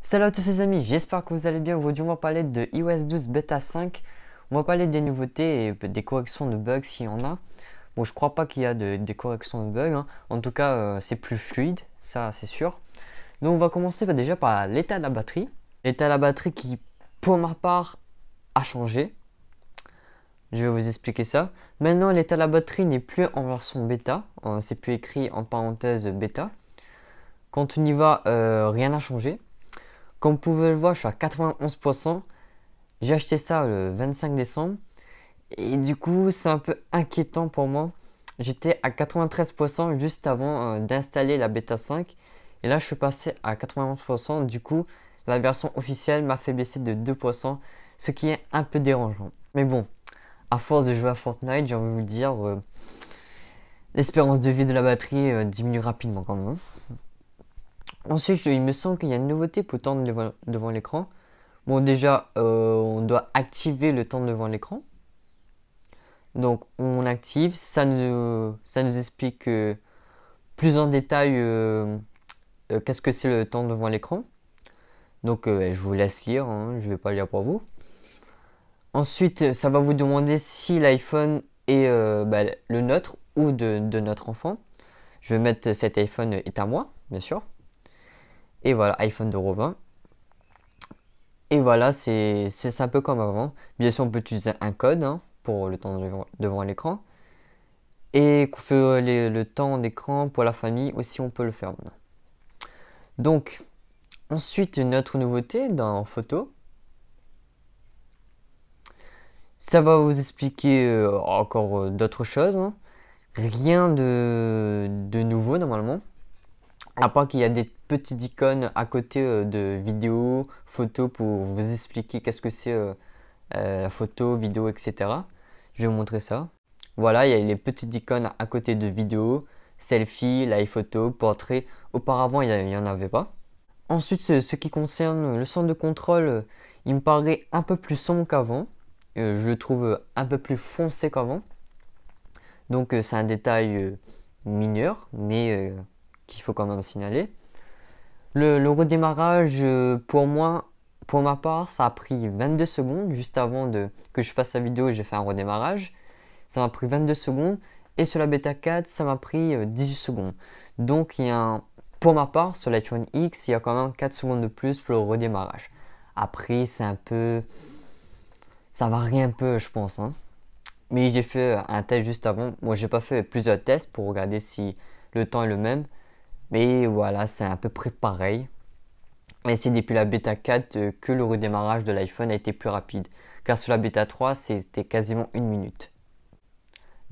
Salut à tous les amis, j'espère que vous allez bien. Aujourd'hui on va parler de iOS 12 Beta 5. On va parler des nouveautés et des corrections de bugs s'il y en a. Bon, je crois pas qu'il y a des corrections de bugs, hein. En tout cas c'est plus fluide, ça c'est sûr. Donc on va commencer déjà par l'état de la batterie. L'état de la batterie qui pour ma part a changé. Je vais vous expliquer ça. Maintenant l'état de la batterie n'est plus en version bêta, c'est plus écrit en parenthèse bêta. Quand on y va, rien n'a changé. Comme vous pouvez le voir, je suis à 91%. J'ai acheté ça le 25 décembre. Et du coup, c'est un peu inquiétant pour moi. J'étais à 93% juste avant d'installer la bêta 5. Et là, je suis passé à 91%. Du coup, la version officielle m'a fait baisser de 2%. Ce qui est un peu dérangeant. Mais bon, à force de jouer à Fortnite, j'ai envie de vous dire, l'espérance de vie de la batterie diminue rapidement quand même. Ensuite, il me semble qu'il y a une nouveauté pour le temps devant l'écran. Bon, déjà, on doit activer le temps devant l'écran. Donc, on active. Ça nous explique plus en détail qu'est-ce que c'est le temps devant l'écran. Donc, je vous laisse lire, hein, je ne vais pas lire pour vous. Ensuite, ça va vous demander si l'iPhone est le nôtre ou de notre enfant. Je vais mettre cet iPhone est à moi, bien sûr. Et voilà, iPhone de Robin. Et voilà, c'est un peu comme avant. Bien sûr, on peut utiliser un code pour le temps devant l'écran. Et qu'on fait le temps d'écran pour la famille aussi, on peut le faire maintenant. Donc, ensuite, une autre nouveauté dans photo. Ça va vous expliquer encore d'autres choses. Rien de nouveau normalement. À part qu'il y a des petites icônes à côté de vidéo, photo pour vous expliquer qu'est-ce que c'est la photo, vidéo, etc. Je vais vous montrer ça. Voilà, il y a les petites icônes à côté de vidéo, selfie, live photo, portrait. Auparavant, il n'y en avait pas. Ensuite, ce qui concerne le centre de contrôle, il me paraît un peu plus sombre qu'avant. Je le trouve un peu plus foncé qu'avant. Donc, c'est un détail mineur, mais qu'il faut quand même signaler. Le redémarrage, pour ma part, ça a pris 22 secondes. Juste avant que je fasse la vidéo, j'ai fait un redémarrage. Ça m'a pris 22 secondes. Et sur la bêta 4, ça m'a pris 18 secondes. Donc, pour ma part, sur l'iPhone X, il y a quand même 4 secondes de plus pour le redémarrage. Après, c'est un peu... ça varie un peu, je pense. Mais j'ai fait un test juste avant. Moi, j'ai pas fait plusieurs tests pour regarder si le temps est le même. Mais voilà, c'est à peu près pareil. Et c'est depuis la bêta 4 que le redémarrage de l'iPhone a été plus rapide. Car sur la bêta 3, c'était quasiment 1 minute.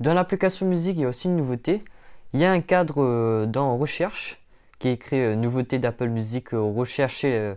Dans l'application musique, il y a aussi une nouveauté. Il y a un cadre dans recherche qui est écrit nouveauté d'Apple Music rechercher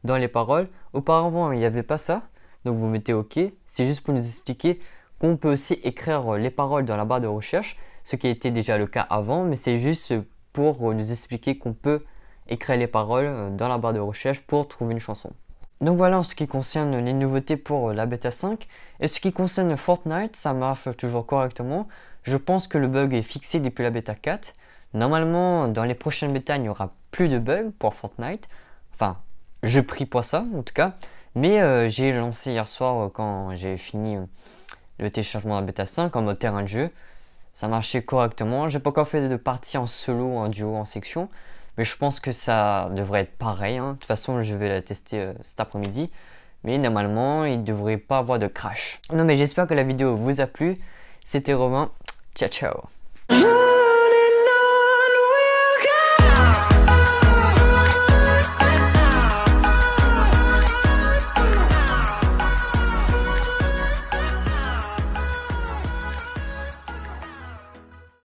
dans les paroles. Auparavant, il n'y avait pas ça. Donc vous mettez OK. C'est juste pour nous expliquer qu'on peut aussi écrire les paroles dans la barre de recherche. Ce qui était déjà le cas avant, mais c'est juste pour nous expliquer qu'on peut écrire les paroles dans la barre de recherche pour trouver une chanson. Donc voilà en ce qui concerne les nouveautés pour la bêta 5. Et ce qui concerne Fortnite, ça marche toujours correctement. Je pense que le bug est fixé depuis la bêta 4. Normalement, dans les prochaines bêtas, il n'y aura plus de bugs pour Fortnite. Enfin, je prie pour ça en tout cas. Mais j'ai lancé hier soir quand j'ai fini le téléchargement de la bêta 5 en mode terrain de jeu. Ça marchait correctement. J'ai pas encore fait de partie en solo, en duo, en section. Mais je pense que ça devrait être pareil. De toute façon, je vais la tester cet après-midi. Mais normalement, il ne devrait pas avoir de crash. Non, mais j'espère que la vidéo vous a plu. C'était Romain. Ciao, ciao.